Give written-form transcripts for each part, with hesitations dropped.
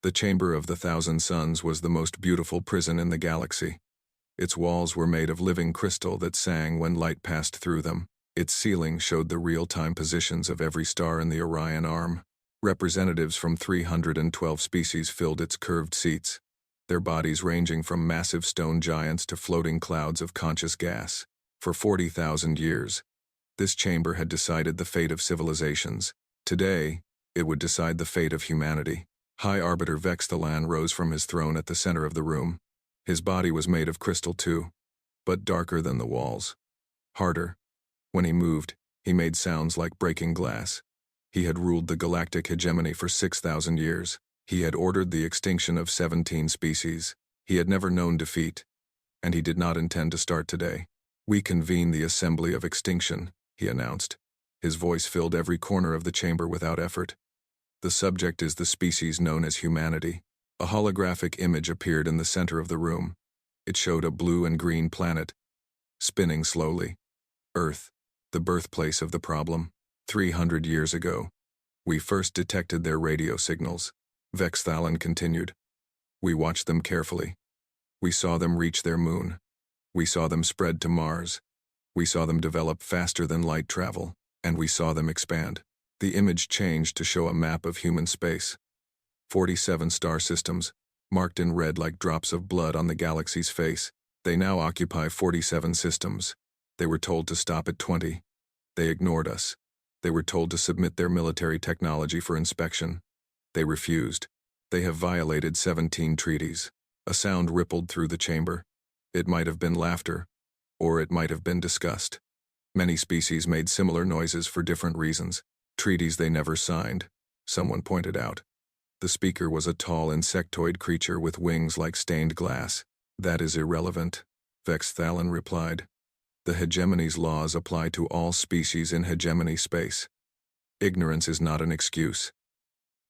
The Chamber of the Thousand Suns was the most beautiful prison in the galaxy. Its walls were made of living crystal that sang when light passed through them. Its ceiling showed the real-time positions of every star in the Orion Arm. Representatives from 312 species filled its curved seats, their bodies ranging from massive stone giants to floating clouds of conscious gas. For 40,000 years, this chamber had decided the fate of civilizations. Today, it would decide the fate of humanity. High Arbiter Vexthalan rose from his throne at the center of the room. His body was made of crystal too, but darker than the walls. Harder. When he moved, he made sounds like breaking glass. He had ruled the galactic hegemony for 6,000 years. He had ordered the extinction of 17 species. He had never known defeat, and he did not intend to start today. "We convene the Assembly of Extinction," he announced. His voice filled every corner of the chamber without effort. "The subject is the species known as humanity." A holographic image appeared in the center of the room. It showed a blue and green planet, spinning slowly. Earth, the birthplace of the problem. 300 years ago, we first detected their radio signals. Vexthalan continued. We watched them carefully. We saw them reach their moon. We saw them spread to Mars. We saw them develop faster than light travel, and we saw them expand. The image changed to show a map of human space. 47 star systems, marked in red like drops of blood on the galaxy's face. They now occupy 47 systems. They were told to stop at 20. They ignored us. They were told to submit their military technology for inspection. They refused. They have violated 17 treaties. A sound rippled through the chamber. It might have been laughter, or it might have been disgust. Many species made similar noises for different reasons. Treaties they never signed, someone pointed out. The speaker was a tall insectoid creature with wings like stained glass. That is irrelevant, Vexthalan replied. The hegemony's laws apply to all species in hegemony space. Ignorance is not an excuse.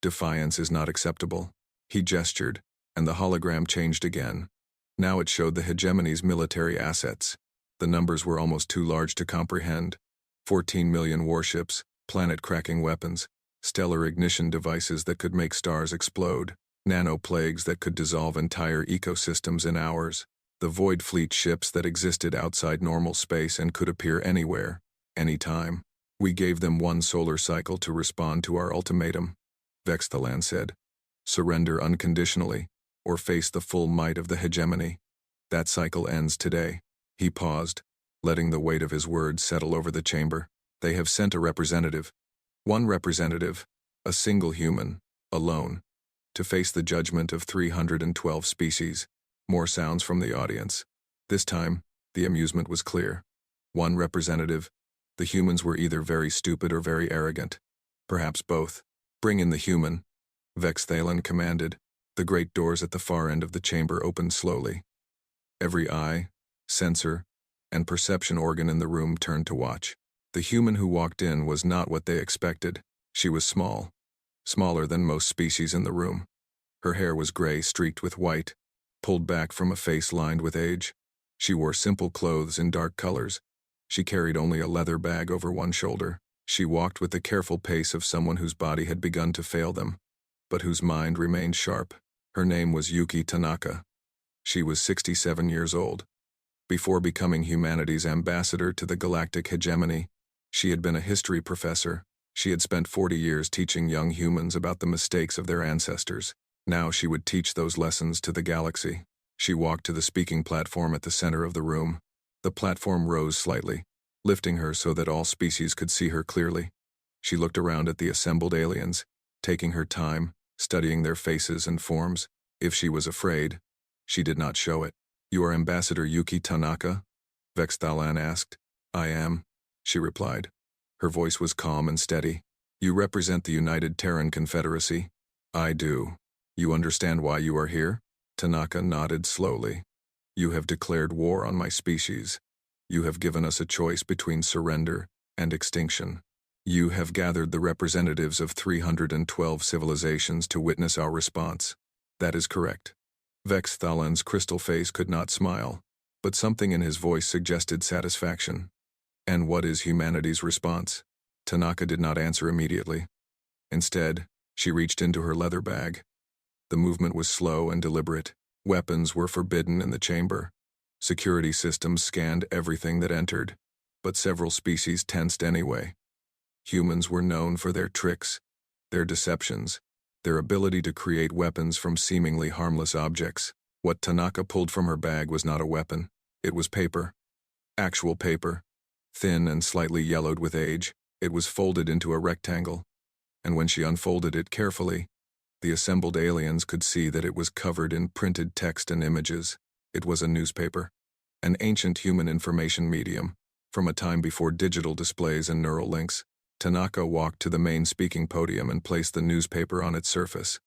Defiance is not acceptable. He gestured, and the hologram changed again. Now it showed the hegemony's military assets. The numbers were almost too large to comprehend. 14 million warships, planet-cracking weapons, stellar ignition devices that could make stars explode, nanoplagues that could dissolve entire ecosystems in hours, the Void Fleet ships that existed outside normal space and could appear anywhere, anytime. We gave them one solar cycle to respond to our ultimatum, Vexthalan said. Surrender unconditionally, or face the full might of the hegemony. That cycle ends today. He paused, letting the weight of his words settle over the chamber. They have sent a representative. One representative, a single human, alone, to face the judgment of 312 species. More sounds from the audience. This time, the amusement was clear. One representative. The humans were either very stupid or very arrogant. Perhaps both. Bring in the human, Vexthalan commanded. The great doors at the far end of the chamber opened slowly. Every eye, sensor, and perception organ in the room turned to watch. The human who walked in was not what they expected. She was small, smaller than most species in the room. Her hair was gray streaked with white, pulled back from a face lined with age. She wore simple clothes in dark colors. She carried only a leather bag over one shoulder. She walked with the careful pace of someone whose body had begun to fail them, but whose mind remained sharp. Her name was Yuki Tanaka. She was 67 years old. Before becoming humanity's ambassador to the galactic hegemony, she had been a history professor. She had spent 40 years teaching young humans about the mistakes of their ancestors. Now she would teach those lessons to the galaxy. She walked to the speaking platform at the center of the room. The platform rose slightly, lifting her so that all species could see her clearly. She looked around at the assembled aliens, taking her time, studying their faces and forms. If she was afraid, she did not show it. You are Ambassador Yuki Tanaka? Vexthalan asked. I am, she replied. Her voice was calm and steady. You represent the United Terran Confederacy? I do. You understand why you are here? Tanaka nodded slowly. You have declared war on my species. You have given us a choice between surrender and extinction. You have gathered the representatives of 312 civilizations to witness our response. That is correct. Vexthalan's crystal face could not smile, but something in his voice suggested satisfaction. And what is humanity's response? Tanaka did not answer immediately. Instead, she reached into her leather bag. The movement was slow and deliberate. Weapons were forbidden in the chamber. Security systems scanned everything that entered, but several species tensed anyway. Humans were known for their tricks, their deceptions, their ability to create weapons from seemingly harmless objects. What Tanaka pulled from her bag was not a weapon. It was paper. Actual paper. Thin and slightly yellowed with age, it was folded into a rectangle. And when she unfolded it carefully, the assembled aliens could see that it was covered in printed text and images. It was a newspaper. An ancient human information medium, from a time before digital displays and neural links. Tanaka walked to the main speaking podium and placed the newspaper on its surface.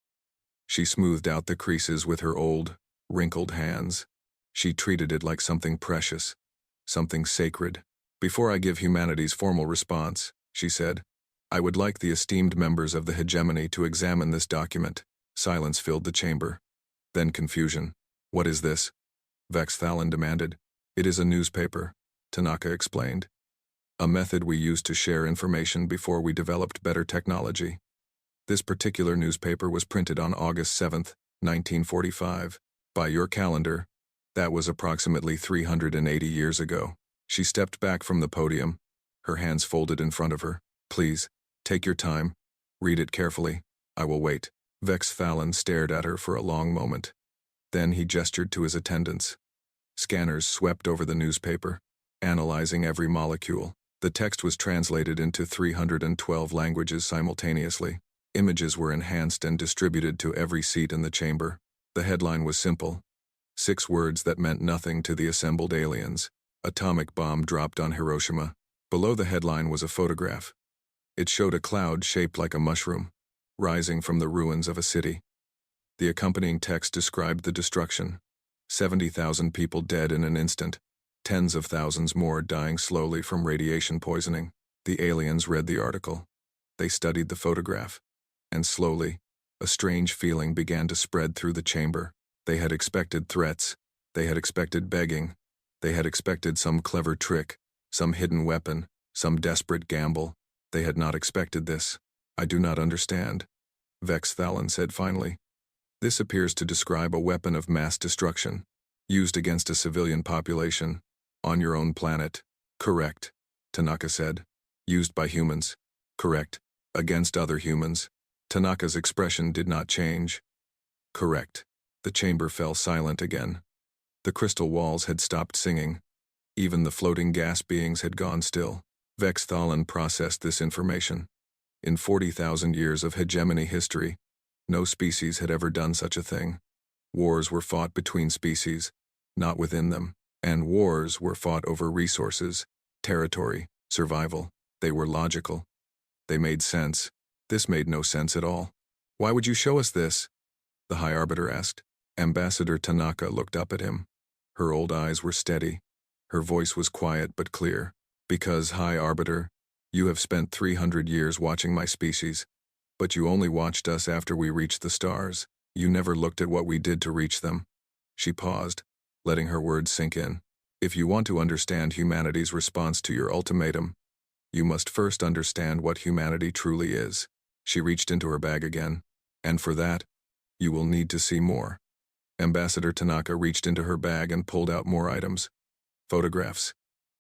She smoothed out the creases with her old, wrinkled hands. She treated it like something precious, something sacred. "Before I give humanity's formal response," she said, "I would like the esteemed members of the hegemony to examine this document." Silence filled the chamber. Then confusion. "What is this?" Vex Thalon demanded. "It is a newspaper," Tanaka explained. "A method we used to share information before we developed better technology. This particular newspaper was printed on August 7th, 1945. By your calendar, that was approximately 380 years ago." She stepped back from the podium, her hands folded in front of her. "Please, take your time. Read it carefully. I will wait." Vex Thalon stared at her for a long moment. Then he gestured to his attendants. Scanners swept over the newspaper, analyzing every molecule. The text was translated into 312 languages simultaneously. Images were enhanced and distributed to every seat in the chamber. The headline was simple. 6 words that meant nothing to the assembled aliens. Atomic bomb dropped on Hiroshima. Below the headline was a photograph. It showed a cloud shaped like a mushroom, rising from the ruins of a city. The accompanying text described the destruction. 70,000 people dead in an instant. Tens of thousands more dying slowly from radiation poisoning. The aliens read the article. They studied the photograph. And slowly, a strange feeling began to spread through the chamber. They had expected threats. They had expected begging. They had expected some clever trick, some hidden weapon, some desperate gamble. They had not expected this. "I do not understand," Vex Thalon said finally. "This appears to describe a weapon of mass destruction, used against a civilian population, on your own planet." "Correct," Tanaka said. "Used by humans." "Correct. Against other humans." Tanaka's expression did not change. "Correct." The chamber fell silent again. The crystal walls had stopped singing. Even the floating gas beings had gone still. Vex Thalon processed this information. In 40,000 years of hegemony history, no species had ever done such a thing. Wars were fought between species, not within them. And wars were fought over resources, territory, survival. They were logical. They made sense. This made no sense at all. "Why would you show us this?" the High Arbiter asked. Ambassador Tanaka looked up at him. Her old eyes were steady. Her voice was quiet but clear. "Because, High Arbiter, you have spent 300 years watching my species, but you only watched us after we reached the stars. You never looked at what we did to reach them." She paused, letting her words sink in. "If you want to understand humanity's response to your ultimatum, you must first understand what humanity truly is." She reached into her bag again. "And for that, you will need to see more." Ambassador Tanaka reached into her bag and pulled out more items. Photographs,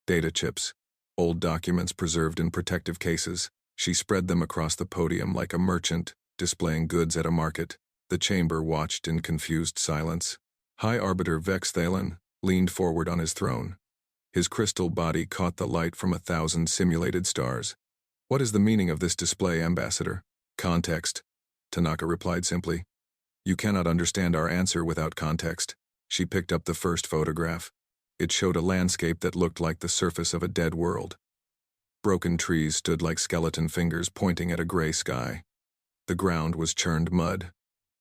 data chips, old documents preserved in protective cases. She spread them across the podium like a merchant displaying goods at a market. The chamber watched in confused silence. High Arbiter Vex Thalon leaned forward on his throne. His crystal body caught the light from 1,000 simulated stars. "What is the meaning of this display, Ambassador?" "Context," Tanaka replied simply. "You cannot understand our answer without context." She picked up the first photograph. It showed a landscape that looked like the surface of a dead world. Broken trees stood like skeleton fingers pointing at a gray sky. The ground was churned mud,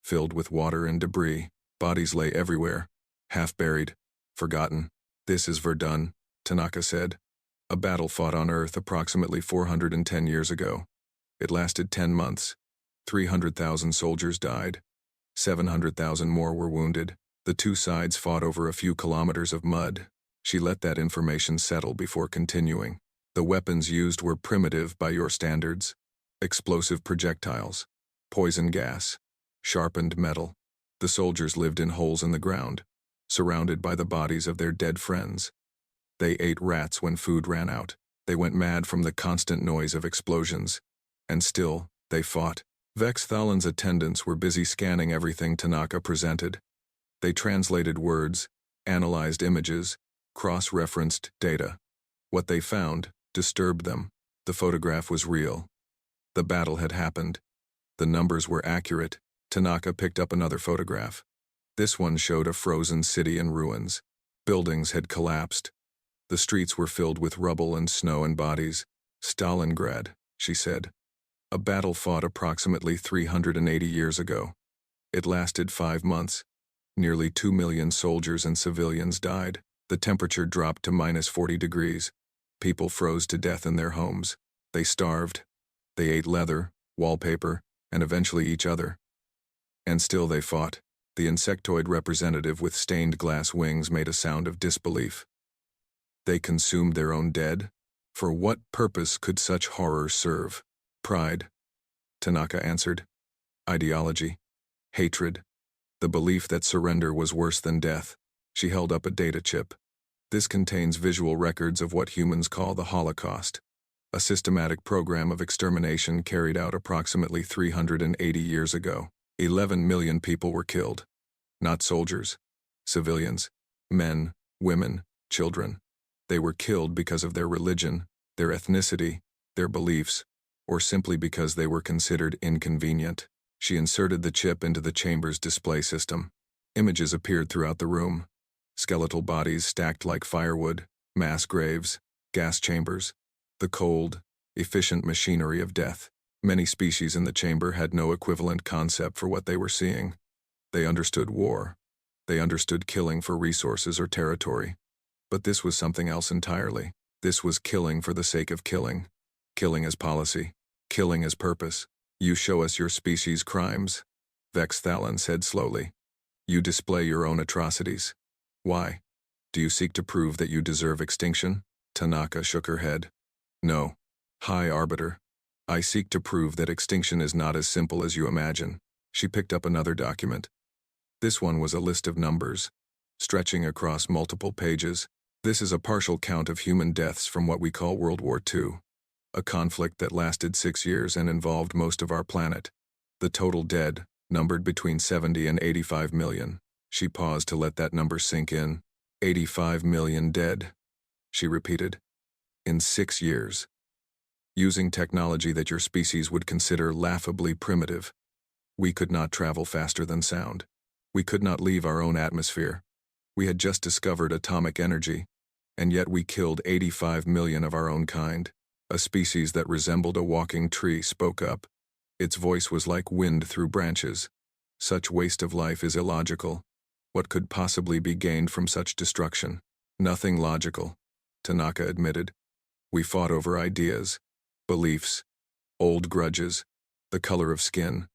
filled with water and debris. Bodies lay everywhere, half-buried, forgotten. "This is Verdun," Tanaka said. "A battle fought on Earth approximately 410 years ago. It lasted 10 months. 300,000 soldiers died. 700,000 more were wounded. The two sides fought over a few kilometers of mud." She let that information settle before continuing. "The weapons used were primitive by your standards. Explosive projectiles, poison gas, sharpened metal. The soldiers lived in holes in the ground, surrounded by the bodies of their dead friends. They ate rats when food ran out. They went mad from the constant noise of explosions. And still, they fought. Vex Thalen's attendants were busy scanning everything Tanaka presented. They translated words, analyzed images, cross-referenced data. What they found disturbed them. The photograph was real. The battle had happened. The numbers were accurate. Tanaka picked up another photograph. This one showed a frozen city in ruins. Buildings had collapsed. The streets were filled with rubble and snow and bodies. Stalingrad, she said. A battle fought approximately 380 years ago. It lasted 5 months. Nearly 2 million soldiers and civilians died. The temperature dropped to -40 degrees. People froze to death in their homes. They starved. They ate leather, wallpaper, and eventually each other. And still they fought. The insectoid representative with stained glass wings made a sound of disbelief. They consumed their own dead? For what purpose could such horror serve? Pride, Tanaka answered. Ideology. Hatred. The belief that surrender was worse than death. She held up a data chip. This contains visual records of what humans call the Holocaust, a systematic program of extermination carried out approximately 380 years ago. 11 million people were killed. Not soldiers, civilians, men, women, children. They were killed because of their religion, their ethnicity, their beliefs, or simply because they were considered inconvenient. She inserted the chip into the chamber's display system. Images appeared throughout the room. Skeletal bodies stacked like firewood, mass graves, gas chambers, the cold, efficient machinery of death. Many species in the chamber had no equivalent concept for what they were seeing. They understood war. They understood killing for resources or territory. But this was something else entirely. This was killing for the sake of killing. Killing as policy. Killing as purpose. You show us your species' crimes, Vex Thalen said slowly. You display your own atrocities. Why? Do you seek to prove that you deserve extinction? Tanaka shook her head. No. High Arbiter. I seek to prove that extinction is not as simple as you imagine. She picked up another document. This one was a list of numbers, stretching across multiple pages. This is a partial count of human deaths from what we call World War II, a conflict that lasted 6 years and involved most of our planet. The total dead, numbered between 70 and 85 million. She paused to let that number sink in. 85 million dead, she repeated. In 6 years. Using technology that your species would consider laughably primitive. We could not travel faster than sound. We could not leave our own atmosphere. We had just discovered atomic energy, and yet we killed 85 million of our own kind. A species that resembled a walking tree spoke up. Its voice was like wind through branches. Such waste of life is illogical. What could possibly be gained from such destruction? Nothing logical, Tanaka admitted. We fought over ideas, beliefs, old grudges, the color of skin,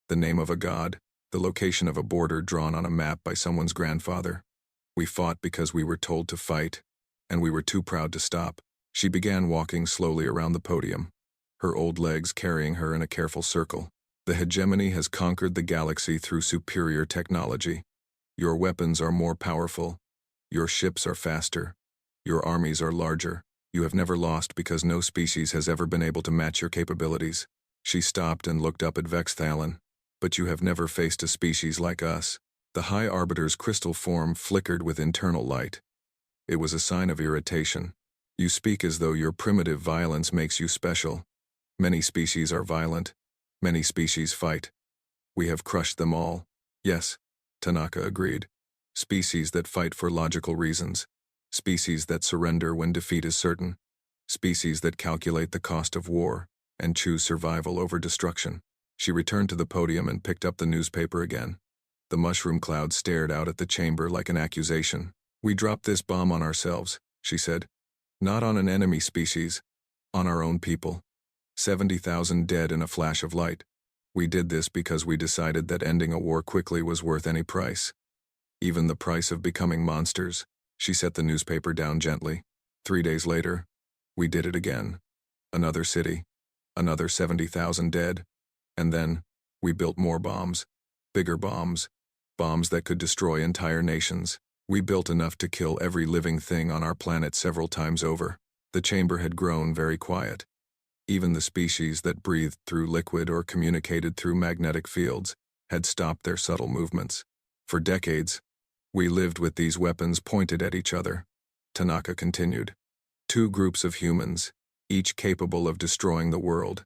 the name of a god, the location of a border drawn on a map by someone's grandfather. We fought because we were told to fight, and we were too proud to stop. She began walking slowly around the podium, her old legs carrying her in a careful circle. The hegemony has conquered the galaxy through superior technology. Your weapons are more powerful. Your ships are faster. Your armies are larger. You have never lost because no species has ever been able to match your capabilities. She stopped and looked up at Vex Thalen. But you have never faced a species like us. The High Arbiter's crystal form flickered with internal light. It was a sign of irritation. You speak as though your primitive violence makes you special. Many species are violent. Many species fight. We have crushed them all. Yes, Tanaka agreed. Species that fight for logical reasons. Species that surrender when defeat is certain. Species that calculate the cost of war and choose survival over destruction. She returned to the podium and picked up the newspaper again. The mushroom cloud stared out at the chamber like an accusation. We dropped this bomb on ourselves, she said. Not on an enemy species, on our own people. 70,000 dead in a flash of light. We did this because we decided that ending a war quickly was worth any price. Even the price of becoming monsters. She set the newspaper down gently. 3 days later, we did it again. Another city. Another 70,000 dead. And then, we built more bombs. Bigger bombs. Bombs that could destroy entire nations. We built enough to kill every living thing on our planet several times over. The chamber had grown very quiet. Even the species that breathed through liquid or communicated through magnetic fields had stopped their subtle movements. For decades, we lived with these weapons pointed at each other. Tanaka continued. Two groups of humans, each capable of destroying the world,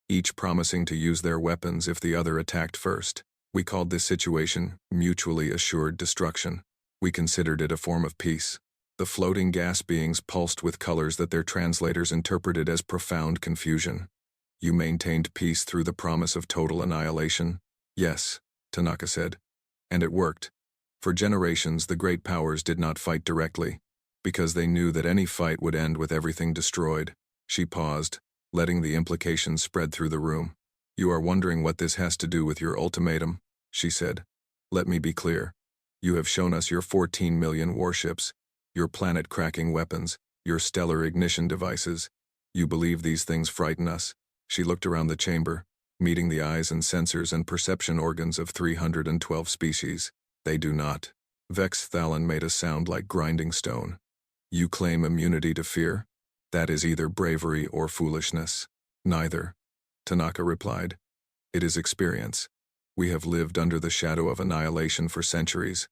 each promising to use their weapons if the other attacked first. We called this situation mutually assured destruction. We considered it a form of peace. The floating gas beings pulsed with colors that their translators interpreted as profound confusion. You maintained peace through the promise of total annihilation? Yes, Tanaka said. And it worked. For generations, the great powers did not fight directly, because they knew that any fight would end with everything destroyed. She paused, letting the implications spread through the room. You are wondering what this has to do with your ultimatum, she said. Let me be clear. You have shown us your 14 million warships, your planet-cracking weapons, your stellar ignition devices. You believe these things frighten us? She looked around the chamber, meeting the eyes and sensors and perception organs of 312 species. They do not. Vex Thalon made a sound like grinding stone. You claim immunity to fear? That is either bravery or foolishness. Neither. Tanaka replied. It is experience. We have lived under the shadow of annihilation for centuries.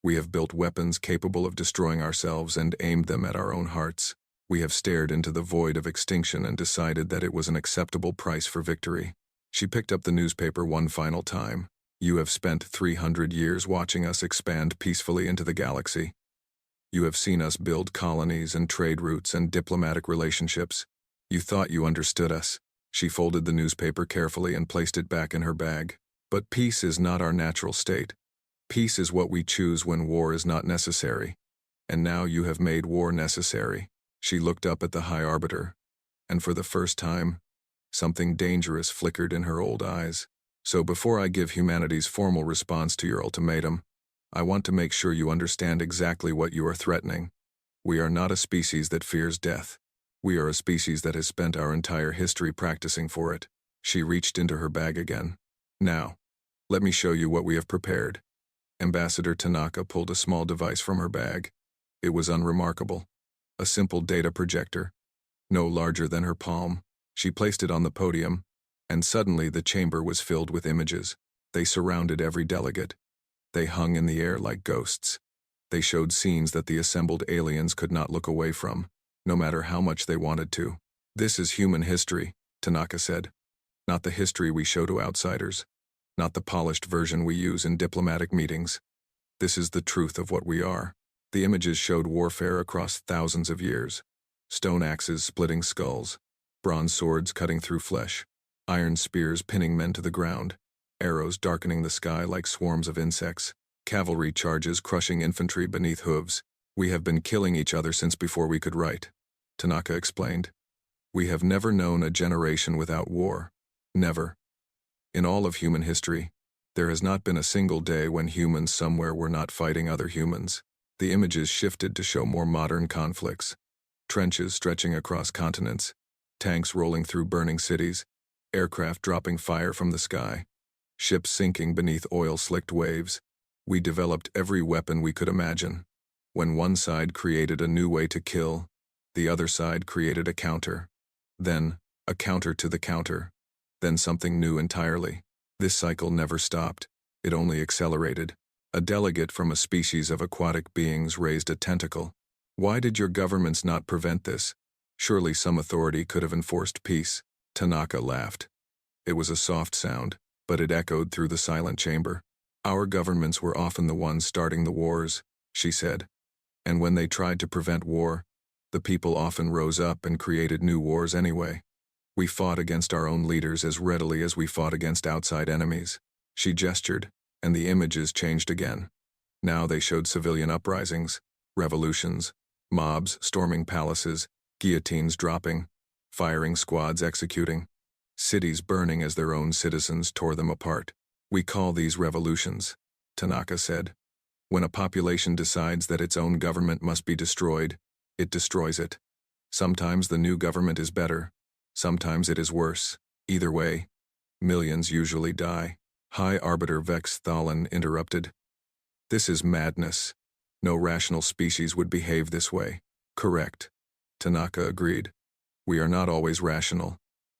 We have built weapons capable of destroying ourselves and aimed them at our own hearts. We have stared into the void of extinction and decided that it was an acceptable price for victory. She picked up the newspaper one final time. You have spent 300 years watching us expand peacefully into the galaxy. You have seen us build colonies and trade routes and diplomatic relationships. You thought you understood us. She folded the newspaper carefully and placed it back in her bag. But peace is not our natural state. Peace is what we choose when war is not necessary. And now you have made war necessary. She looked up at the High Arbiter, and for the first time, something dangerous flickered in her old eyes. So before I give humanity's formal response to your ultimatum, I want to make sure you understand exactly what you are threatening. We are not a species that fears death. We are a species that has spent our entire history practicing for it. She reached into her bag again. Now, let me show you what we have prepared. Ambassador Tanaka pulled a small device from her bag. It was unremarkable. A simple data projector, no larger than her palm. She placed it on the podium, and suddenly the chamber was filled with images. They surrounded every delegate. They hung in the air like ghosts. They showed scenes that the assembled aliens could not look away from, no matter how much they wanted to. This is human history, Tanaka said. Not the history we show to outsiders. Not the polished version we use in diplomatic meetings. This is the truth of what we are. The images showed warfare across thousands of years. Stone axes splitting skulls, bronze swords cutting through flesh, iron spears pinning men to the ground, arrows darkening the sky like swarms of insects, cavalry charges crushing infantry beneath hooves. We have been killing each other since before we could write, Tanaka explained. We have never known a generation without war. Never. In all of human history, there has not been a single day when humans somewhere were not fighting other humans. The images shifted to show more modern conflicts. Trenches stretching across continents, tanks rolling through burning cities, aircraft dropping fire from the sky, ships sinking beneath oil-slicked waves. We developed every weapon we could imagine. When one side created a new way to kill, the other side created a counter. Then, a counter to the counter. Then something new entirely. This cycle never stopped. It only accelerated. A delegate from a species of aquatic beings raised a tentacle. Why did your governments not prevent this? Surely some authority could have enforced peace. Tanaka laughed. It was a soft sound, but it echoed through the silent chamber. Our governments were often the ones starting the wars, she said. And when they tried to prevent war, the people often rose up and created new wars anyway. We fought against our own leaders as readily as we fought against outside enemies. She gestured, and the images changed again. Now they showed civilian uprisings, revolutions, mobs storming palaces, guillotines dropping, firing squads executing, cities burning as their own citizens tore them apart. We call these revolutions, Tanaka said. When a population decides that its own government must be destroyed, it destroys it. Sometimes the new government is better, sometimes it is worse. Either way, millions usually die. High Arbiter Vex Thalon interrupted. This is madness. No rational species would behave this way. Correct. Tanaka agreed. We are not always rational.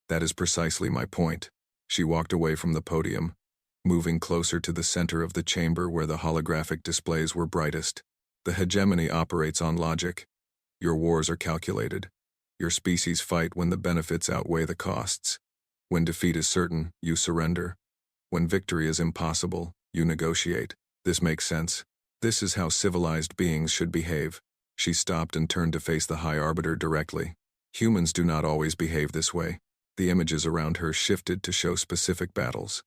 That is precisely my point. She walked away from the podium, moving closer to the center of the chamber where the holographic displays were brightest. The hegemony operates on logic. Your wars are calculated. Your species fight when the benefits outweigh the costs. When defeat is certain, you surrender. When victory is impossible, you negotiate. This makes sense. This is how civilized beings should behave. She stopped and turned to face the High Arbiter directly. Humans do not always behave this way. The images around her shifted to show specific battles.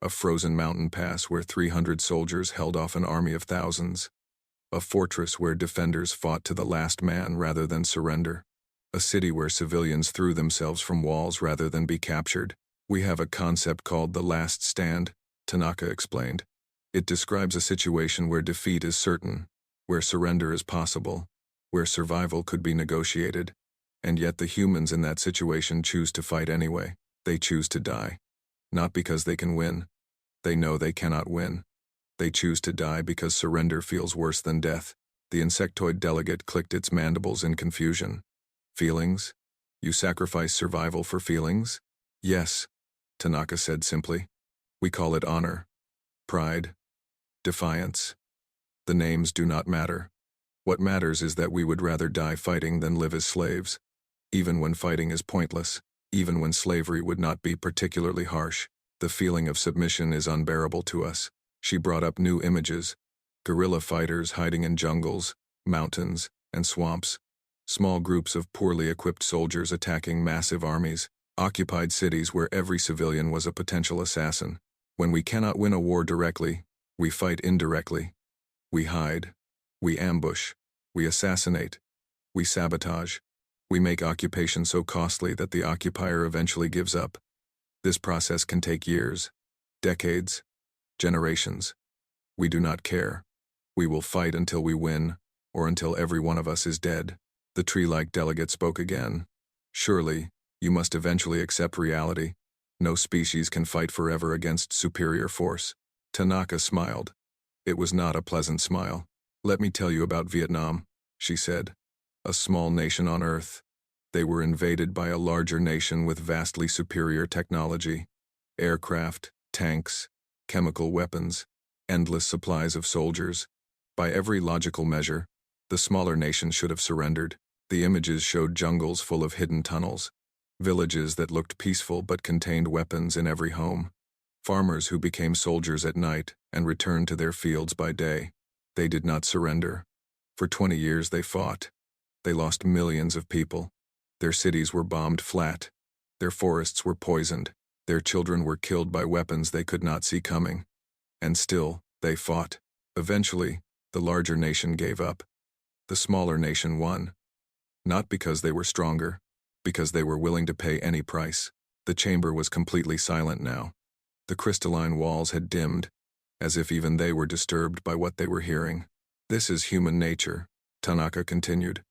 A frozen mountain pass where 300 soldiers held off an army of thousands. A fortress where defenders fought to the last man rather than surrender. A city where civilians threw themselves from walls rather than be captured. We have a concept called the last stand, Tanaka explained. It describes a situation where defeat is certain, where surrender is possible, where survival could be negotiated, and yet the humans in that situation choose to fight anyway. They choose to die. Not because they can win. They know they cannot win. They choose to die because surrender feels worse than death. The insectoid delegate clicked its mandibles in confusion. Feelings? You sacrifice survival for feelings? Yes, Tanaka said simply. We call it honor, pride, defiance. The names do not matter. What matters is that we would rather die fighting than live as slaves. Even when fighting is pointless, even when slavery would not be particularly harsh, the feeling of submission is unbearable to us. She brought up new images. Guerrilla fighters hiding in jungles, mountains, and swamps. Small groups of poorly equipped soldiers attacking massive armies. Occupied cities where every civilian was a potential assassin. When we cannot win a war directly, we fight indirectly. We hide. We ambush. We assassinate. We sabotage. We make occupation so costly that the occupier eventually gives up. This process can take years, decades, generations. We do not care. We will fight until we win, or until every one of us is dead. The tree-like delegate spoke again. Surely, you must eventually accept reality. No species can fight forever against superior force. Tanaka smiled. It was not a pleasant smile. Let me tell you about Vietnam, she said. A small nation on Earth. They were invaded by a larger nation with vastly superior technology. Aircraft, tanks, chemical weapons, endless supplies of soldiers. By every logical measure, the smaller nation should have surrendered. The images showed jungles full of hidden tunnels. Villages that looked peaceful but contained weapons in every home. Farmers who became soldiers at night and returned to their fields by day. They did not surrender. For 20 years they fought. They lost millions of people. Their cities were bombed flat. Their forests were poisoned. Their children were killed by weapons they could not see coming. And still, they fought. Eventually, the larger nation gave up. The smaller nation won. Not because they were stronger, because they were willing to pay any price. The chamber was completely silent now. The crystalline walls had dimmed, as if even they were disturbed by what they were hearing. This is human nature, Tanaka continued.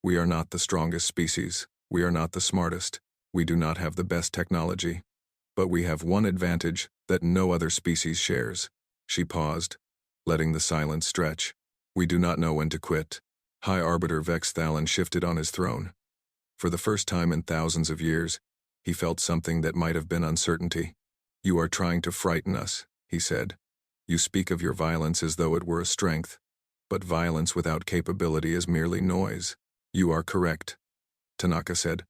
We are not the strongest species. We are not the smartest. We do not have the best technology. But we have one advantage that no other species shares. She paused, letting the silence stretch. We do not know when to quit. High Arbiter Vex Thalon shifted on his throne. For the first time in thousands of years, he felt something that might have been uncertainty. You are trying to frighten us, he said. You speak of your violence as though it were a strength. But violence without capability is merely noise. You are correct, Tanaka said.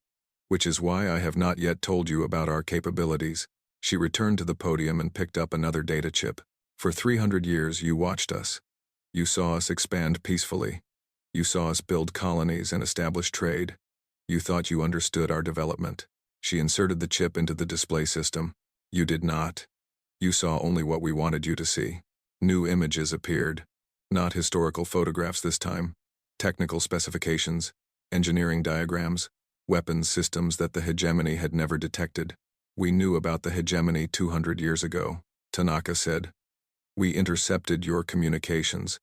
Which is why I have not yet told you about our capabilities. She returned to the podium and picked up another data chip. For 300 years you watched us. You saw us expand peacefully. You saw us build colonies and establish trade. You thought you understood our development. She inserted the chip into the display system. You did not. You saw only what we wanted you to see. New images appeared. Not historical photographs this time. Technical specifications, engineering diagrams, weapons systems that the hegemony had never detected. We knew about the hegemony 200 years ago, Tanaka said. We intercepted your communications.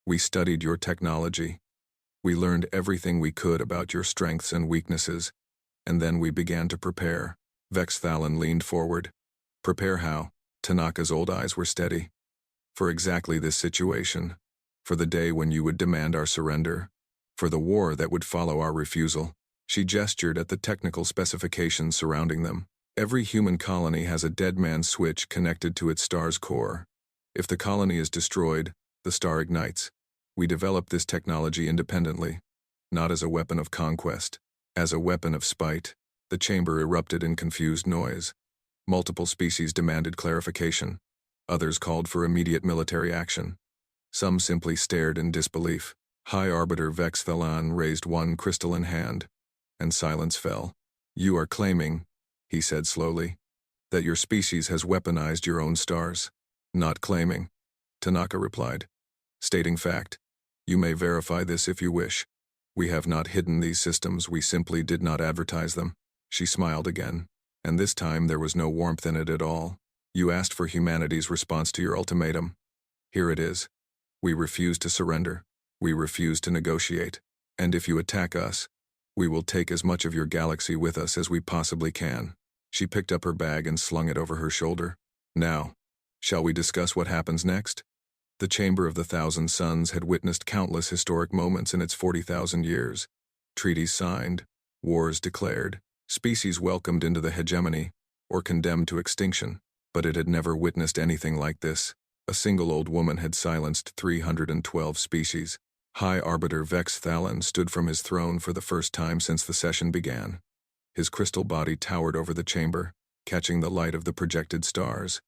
We studied your technology. We learned everything we could about your strengths and weaknesses, and then we began to prepare. Vex Thalon leaned forward. Prepare how? Tanaka's old eyes were steady. For exactly this situation. For the day when you would demand our surrender. For the war that would follow our refusal. She gestured at the technical specifications surrounding them. Every human colony has a dead man switch connected to its star's core. If the colony is destroyed, the star ignites. We developed this technology independently, not as a weapon of conquest, as a weapon of spite. The chamber erupted in confused noise. Multiple species demanded clarification. Others called for immediate military action. Some simply stared in disbelief. High Arbiter Vex Thalan raised one crystalline hand, and silence fell. You are claiming, he said slowly, that your species has weaponized your own stars. Not claiming, Tanaka replied. Stating fact. You may verify this if you wish. We have not hidden these systems, we simply did not advertise them. She smiled again, and this time there was no warmth in it at all. You asked for humanity's response to your ultimatum. Here it is. We refuse to surrender. We refuse to negotiate. And if you attack us, we will take as much of your galaxy with us as we possibly can. She picked up her bag and slung it over her shoulder. Now, shall we discuss what happens next? The Chamber of the Thousand Suns had witnessed countless historic moments in its 40,000 years. Treaties signed, wars declared, species welcomed into the hegemony, or condemned to extinction. But it had never witnessed anything like this. A single old woman had silenced 312 species. High Arbiter Vex Thalan stood from his throne for the first time since the session began. His crystal body towered over the chamber, catching the light of the projected stars.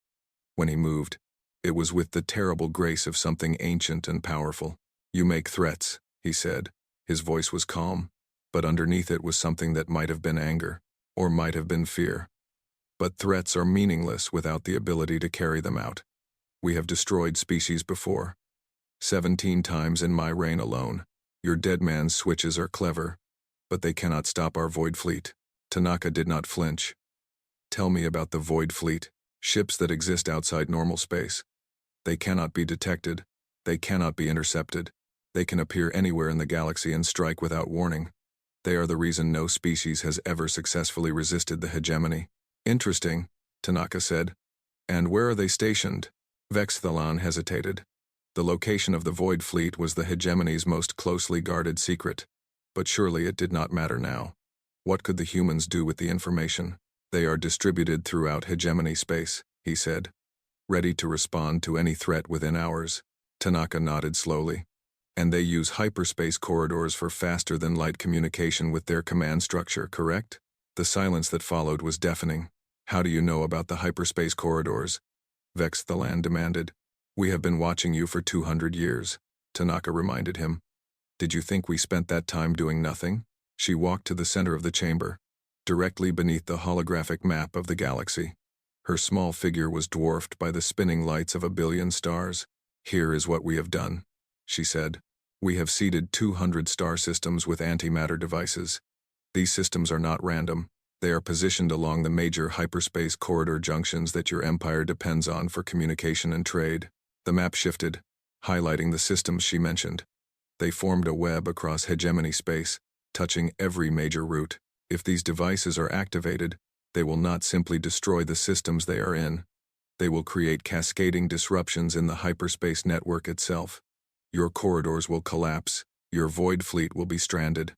When he moved, it was with the terrible grace of something ancient and powerful. You make threats, he said. His voice was calm, but underneath it was something that might have been anger, or might have been fear. But threats are meaningless without the ability to carry them out. We have destroyed species before. 17 times in my reign alone. Your dead man's switches are clever, but they cannot stop our Void Fleet. Tanaka did not flinch. Tell me about the Void Fleet, ships that exist outside normal space. They cannot be detected. They cannot be intercepted. They can appear anywhere in the galaxy and strike without warning. They are the reason no species has ever successfully resisted the hegemony. Interesting, Tanaka said. And where are they stationed? Vex Thalan hesitated. The location of the Void Fleet was the hegemony's most closely guarded secret. But surely it did not matter now. What could the humans do with the information? They are distributed throughout hegemony space, he said, ready to respond to any threat within hours. Tanaka nodded slowly. And they use hyperspace corridors for faster-than-light communication with their command structure, correct? The silence that followed was deafening. How do you know about the hyperspace corridors? Vex Thalan demanded. We have been watching you for 200 years, Tanaka reminded him. Did you think we spent that time doing nothing? She walked to the center of the chamber, directly beneath the holographic map of the galaxy. Her small figure was dwarfed by the spinning lights of a billion stars. Here is what we have done, she said. We have seeded 200 star systems with antimatter devices. These systems are not random. They are positioned along the major hyperspace corridor junctions that your empire depends on for communication and trade. The map shifted, highlighting the systems she mentioned. They formed a web across hegemony space, touching every major route. If these devices are activated, they will not simply destroy the systems they are in. They will create cascading disruptions in the hyperspace network itself. Your corridors will collapse, your Void Fleet will be stranded.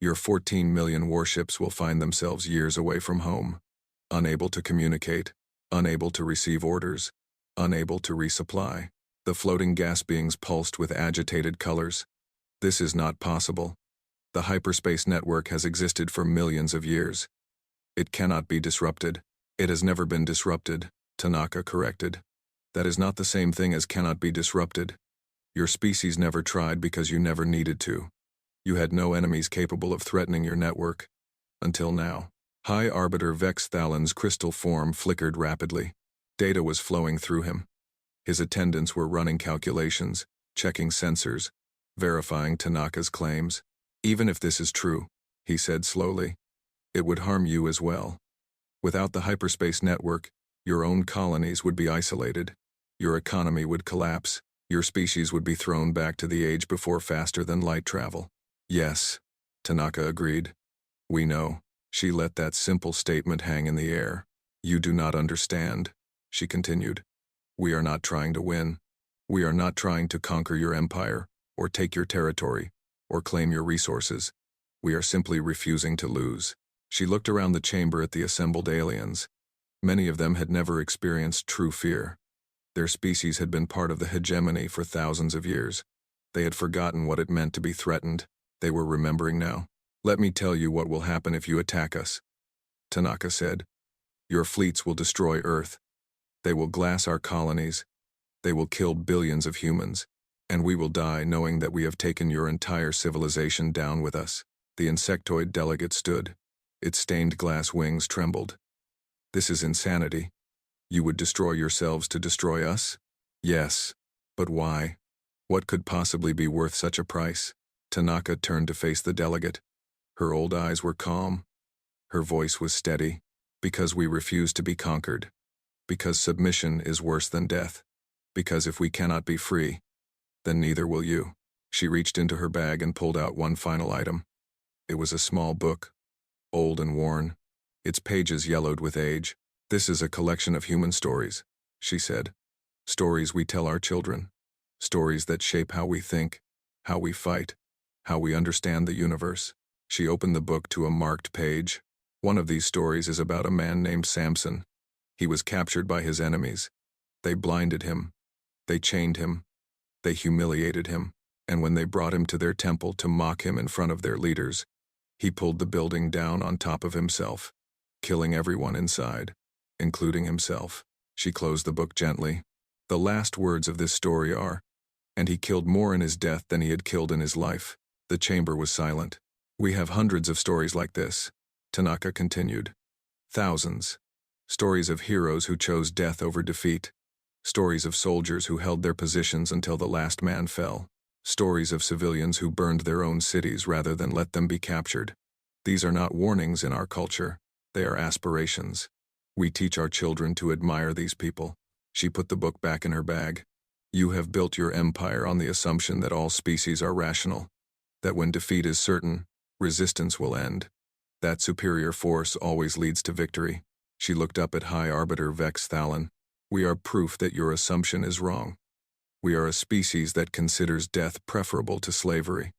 Your 14 million warships will find themselves years away from home, unable to communicate, unable to receive orders, unable to resupply. The floating gas beings pulsed with agitated colors. This is not possible. The hyperspace network has existed for millions of years. It cannot be disrupted. It has never been disrupted, Tanaka corrected. That is not the same thing as cannot be disrupted. Your species never tried because you never needed to. You had no enemies capable of threatening your network. Until now. High Arbiter Vex Thalan's crystal form flickered rapidly. Data was flowing through him. His attendants were running calculations, checking sensors, verifying Tanaka's claims. Even if this is true, he said slowly, it would harm you as well. Without the hyperspace network, your own colonies would be isolated. Your economy would collapse. Your species would be thrown back to the age before faster-than-light travel. Yes, Tanaka agreed. We know. She let that simple statement hang in the air. You do not understand, she continued. We are not trying to win. We are not trying to conquer your empire, or take your territory, or claim your resources. We are simply refusing to lose. She looked around the chamber at the assembled aliens. Many of them had never experienced true fear. Their species had been part of the hegemony for thousands of years. They had forgotten what it meant to be threatened. They were remembering now. Let me tell you what will happen if you attack us, Tanaka said. Your fleets will destroy Earth. They will glass our colonies. They will kill billions of humans. And we will die knowing that we have taken your entire civilization down with us. The insectoid delegate stood. Its stained glass wings trembled. This is insanity. You would destroy yourselves to destroy us? Yes. But why? What could possibly be worth such a price? Tanaka turned to face the delegate. Her old eyes were calm. Her voice was steady. Because we refuse to be conquered. Because submission is worse than death. Because if we cannot be free, then neither will you. She reached into her bag and pulled out one final item. It was a small book, old and worn, its pages yellowed with age. This is a collection of human stories, she said. Stories we tell our children. Stories that shape how we think, how we fight, how we understand the universe. She opened the book to a marked page. One of these stories is about a man named Samson. He was captured by his enemies. They blinded him. They chained him. They humiliated him. And when they brought him to their temple to mock him in front of their leaders, he pulled the building down on top of himself, killing everyone inside, including himself. She closed the book gently. The last words of this story are, and he killed more in his death than he had killed in his life. The chamber was silent. We have hundreds of stories like this, Tanaka continued. Thousands. Stories of heroes who chose death over defeat. Stories of soldiers who held their positions until the last man fell. Stories of civilians who burned their own cities rather than let them be captured. These are not warnings in our culture. They are aspirations. We teach our children to admire these people. She put the book back in her bag. You have built your empire on the assumption that all species are rational. That when defeat is certain, resistance will end. That superior force always leads to victory. She looked up at High Arbiter Vex Thalon. We are proof that your assumption is wrong. We are a species that considers death preferable to slavery.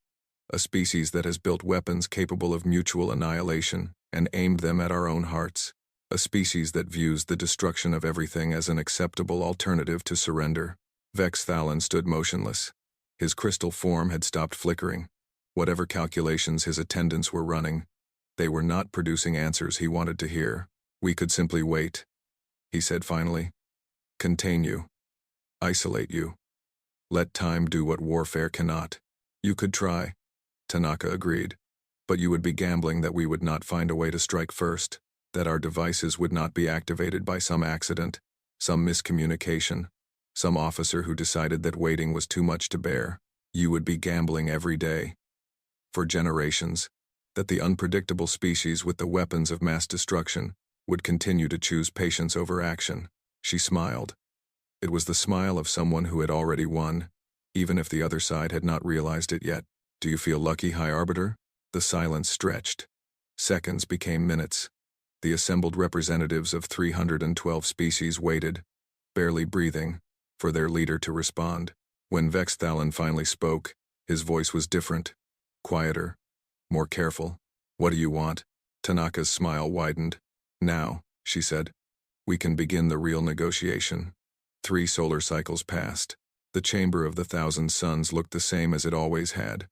A species that has built weapons capable of mutual annihilation and aimed them at our own hearts. A species that views the destruction of everything as an acceptable alternative to surrender. Vex Thalon stood motionless. His crystal form had stopped flickering. Whatever calculations his attendants were running, they were not producing answers he wanted to hear. We could simply wait, he said finally. Contain you. Isolate you. Let time do what warfare cannot. You could try, Tanaka agreed. But you would be gambling that we would not find a way to strike first, that our devices would not be activated by some accident, some miscommunication, some officer who decided that waiting was too much to bear. You would be gambling every day, for generations, that the unpredictable species with the weapons of mass destruction would continue to choose patience over action. She smiled. It was the smile of someone who had already won, even if the other side had not realized it yet. Do you feel lucky, High Arbiter? The silence stretched. Seconds became minutes. The assembled representatives of 312 species waited, barely breathing, for their leader to respond. When Vex Thalon finally spoke, his voice was different, quieter, more careful. What do you want? Tanaka's smile widened. Now, she said, we can begin the real negotiation. 3 solar cycles passed. The chamber of the 1,000 suns looked the same as it always had.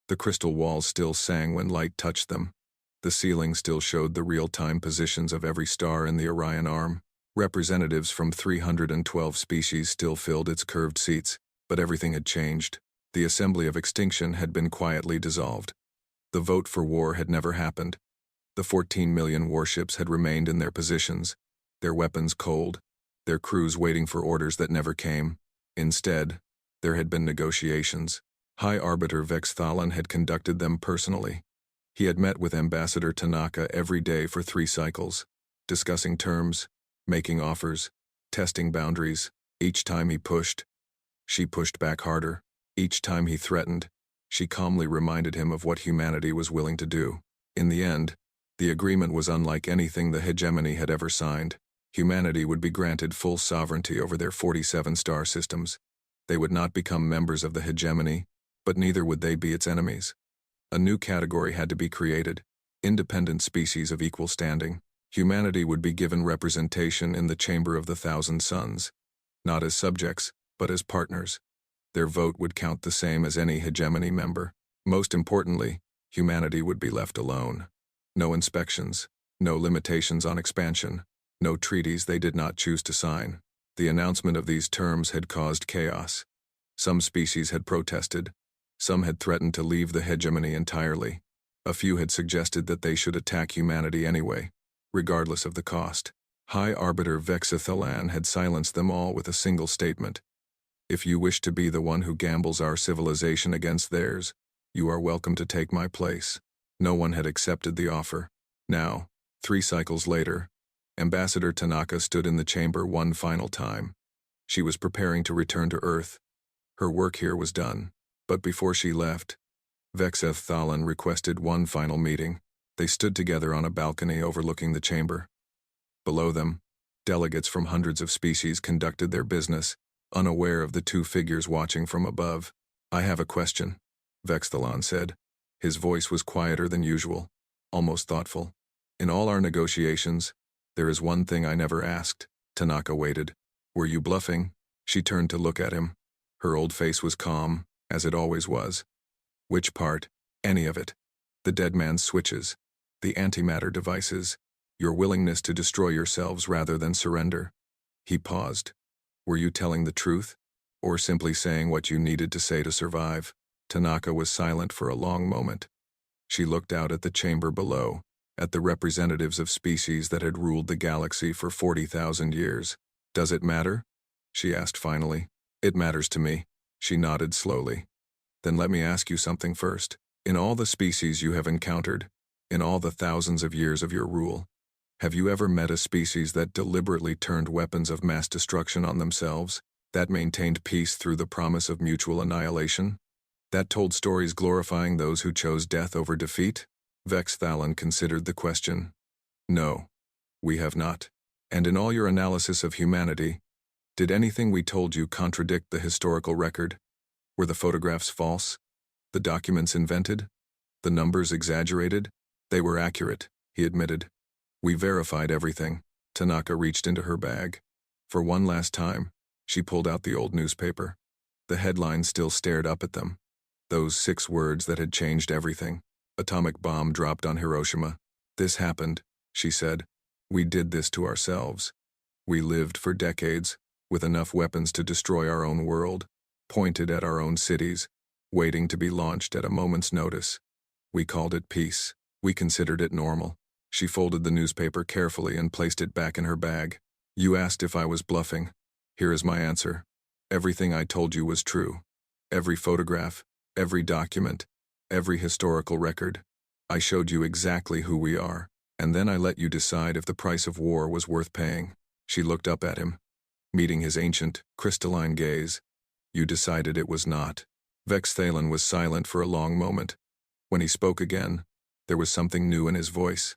The crystal walls still sang when light touched them. The ceiling still showed the real-time positions of every star in the Orion arm. Representatives from 312 species still filled its curved seats, but everything had changed. The Assembly of Extinction had been quietly dissolved. The vote for war had never happened. The 14 million warships had remained in their positions, their weapons cold, their crews waiting for orders that never came. Instead, there had been negotiations. High Arbiter Vex Thalon had conducted them personally. He had met with Ambassador Tanaka every day for 3 cycles, discussing terms, making offers, testing boundaries. Each time he pushed, she pushed back harder. Each time he threatened, she calmly reminded him of what humanity was willing to do. In the end, the agreement was unlike anything the hegemony had ever signed. Humanity would be granted full sovereignty over their 47 star systems. They would not become members of the hegemony, but neither would they be its enemies. A new category had to be created, independent species of equal standing. Humanity would be given representation in the Chamber of the Thousand Suns, not as subjects, but as partners. Their vote would count the same as any hegemony member. Most importantly, humanity would be left alone. No inspections, no limitations on expansion, no treaties they did not choose to sign. The announcement of these terms had caused chaos. Some species had protested. Some had threatened to leave the hegemony entirely. A few had suggested that they should attack humanity anyway, regardless of the cost. High Arbiter Vexithalan had silenced them all with a single statement. If you wish to be the one who gambles our civilization against theirs, you are welcome to take my place. No one had accepted the offer. Now, 3 cycles later, Ambassador Tanaka stood in the chamber one final time. She was preparing to return to Earth. Her work here was done. But before she left, Vexithalan requested one final meeting. They stood together on a balcony overlooking the chamber. Below them, delegates from hundreds of species conducted their business, unaware of the 2 figures watching from above. I have a question, Vexithalan said. His voice was quieter than usual, almost thoughtful. In all our negotiations, there is one thing I never asked. Tanaka waited. Were you bluffing? She turned to look at him. Her old face was calm, as it always was. Which part? Any of it. The dead man's switches, the antimatter devices, your willingness to destroy yourselves rather than surrender. He paused. Were you telling the truth, or simply saying what you needed to say to survive? Tanaka was silent for a long moment. She looked out at the chamber below, at the representatives of species that had ruled the galaxy for 40,000 years. Does it matter? She asked finally. It matters to me. She nodded slowly. Then let me ask you something first. In all the species you have encountered, in all the thousands of years of your rule, have you ever met a species that deliberately turned weapons of mass destruction on themselves, that maintained peace through the promise of mutual annihilation, that told stories glorifying those who chose death over defeat? Vexithalan considered the question. No, we have not. And in all your analysis of humanity, did anything we told you contradict the historical record? Were the photographs false? The documents invented? The numbers exaggerated? They were accurate, he admitted. We verified everything. Tanaka reached into her bag. For one last time, she pulled out the old newspaper. The headlines still stared up at them. Those 6 words that had changed everything. Atomic bomb dropped on Hiroshima. This happened, she said. We did this to ourselves. We lived for decades, with enough weapons to destroy our own world, pointed at our own cities, waiting to be launched at a moment's notice. We called it peace. We considered it normal. She folded the newspaper carefully and placed it back in her bag. You asked if I was bluffing. Here is my answer. Everything I told you was true. Every photograph, every document, every historical record. I showed you exactly who we are, and then I let you decide if the price of war was worth paying. She looked up at him, meeting his ancient, crystalline gaze. You decided it was not. Vexithalan was silent for a long moment. When he spoke again, there was something new in his voice.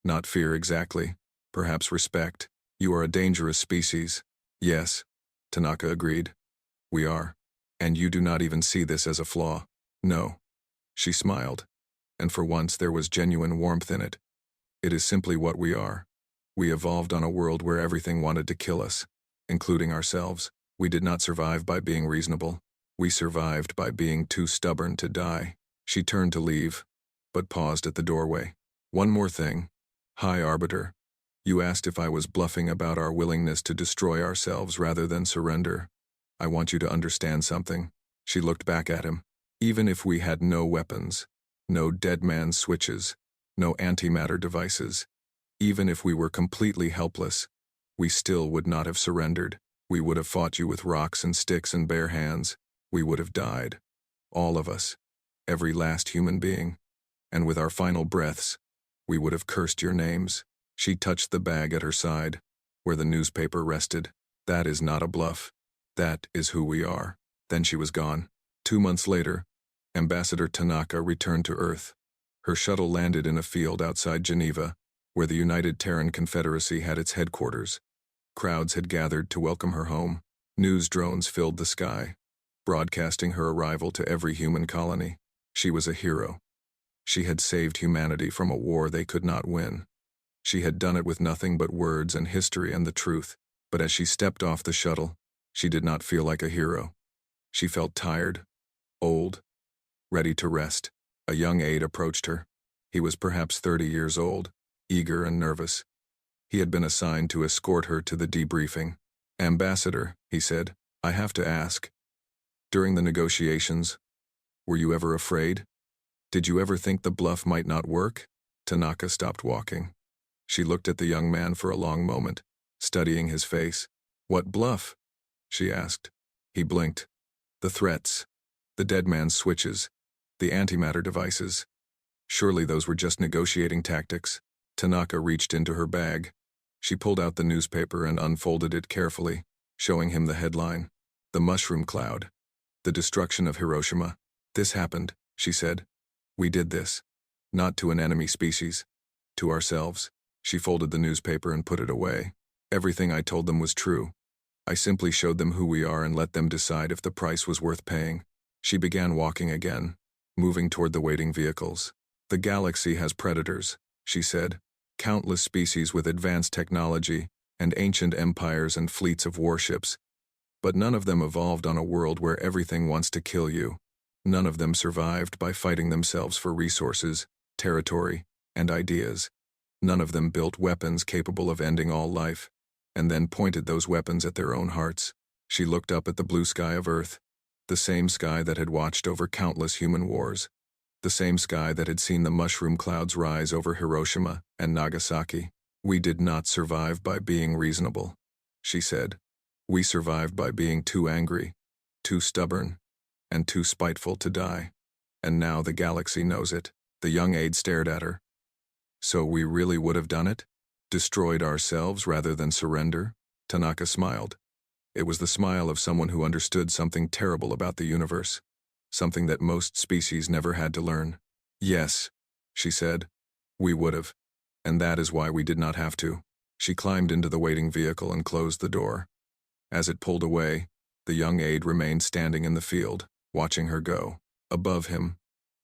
Not fear exactly, perhaps respect. You are a dangerous species. Yes, Tanaka agreed. We are. And you do not even see this as a flaw. No. She smiled, and for once there was genuine warmth in it. It is simply what we are. We evolved on a world where everything wanted to kill us, including ourselves. We did not survive by being reasonable. We survived by being too stubborn to die. She turned to leave, but paused at the doorway. One more thing. High Arbiter, you asked if I was bluffing about our willingness to destroy ourselves rather than surrender. I want you to understand something. She looked back at him. Even if we had no weapons, no dead man's switches, no antimatter devices, even if we were completely helpless, we still would not have surrendered. We would have fought you with rocks and sticks and bare hands. We would have died. All of us. Every last human being. And with our final breaths, we would have cursed your names. She touched the bag at her side, where the newspaper rested. That is not a bluff. That is who we are. Then she was gone. 2 months later, Ambassador Tanaka returned to Earth. Her shuttle landed in a field outside Geneva, where the United Terran Confederacy had its headquarters. Crowds had gathered to welcome her home. News drones filled the sky. broadcasting her arrival to every human colony. She was a hero. She had saved humanity from a war they could not win. She had done it with nothing but words and history and the truth, but as she stepped off the shuttle, she did not feel like a hero. She felt tired, old, ready to rest. A young aide approached her. He was perhaps 30 years old, eager and nervous. He had been assigned to escort her to the debriefing. "Ambassador," he said, "I have to ask. During the negotiations, were you ever afraid? Did you ever think the bluff might not work?" Tanaka stopped walking. She looked at the young man for a long moment, studying his face. "What bluff?" she asked. He blinked. "The threats. The dead man's switches. The antimatter devices. Surely those were just negotiating tactics." Tanaka reached into her bag. She pulled out the newspaper and unfolded it carefully, showing him the headline. "The Mushroom Cloud. The Destruction of Hiroshima. This happened," she said. "We did this. Not to an enemy species. To ourselves." She folded the newspaper and put it away. "Everything I told them was true. I simply showed them who we are and let them decide if the price was worth paying." She began walking again, moving toward the waiting vehicles. "The galaxy has predators," she said. "Countless species with advanced technology and ancient empires and fleets of warships. But none of them evolved on a world where everything wants to kill you. None of them survived by fighting themselves for resources, territory, and ideas. None of them built weapons capable of ending all life, and then pointed those weapons at their own hearts." She looked up at the blue sky of Earth, the same sky that had watched over countless human wars, the same sky that had seen the mushroom clouds rise over Hiroshima and Nagasaki. "We did not survive by being reasonable," she said. "We survived by being too angry, too stubborn, and too spiteful to die. And now the galaxy knows it." The young aide stared at her. "So we really would have done it? Destroyed ourselves rather than surrender?" Tanaka smiled. It was the smile of someone who understood something terrible about the universe, something that most species never had to learn. "Yes," she said, "we would have. And that is why we did not have to." She climbed into the waiting vehicle and closed the door. As it pulled away, the young aide remained standing in the field, watching her go. Above him,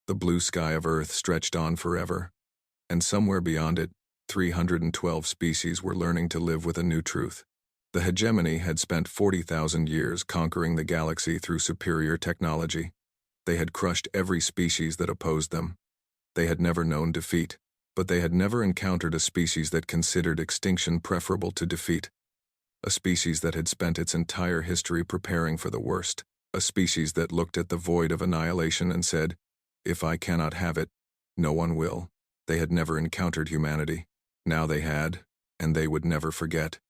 the blue sky of Earth stretched on forever. And somewhere beyond it, 312 species were learning to live with a new truth. The hegemony had spent 40,000 years conquering the galaxy through superior technology. They had crushed every species that opposed them. They had never known defeat, but they had never encountered a species that considered extinction preferable to defeat. A species that had spent its entire history preparing for the worst. A species that looked at the void of annihilation and said, "If I cannot have it, no one will." They had never encountered humanity. Now they had, and they would never forget.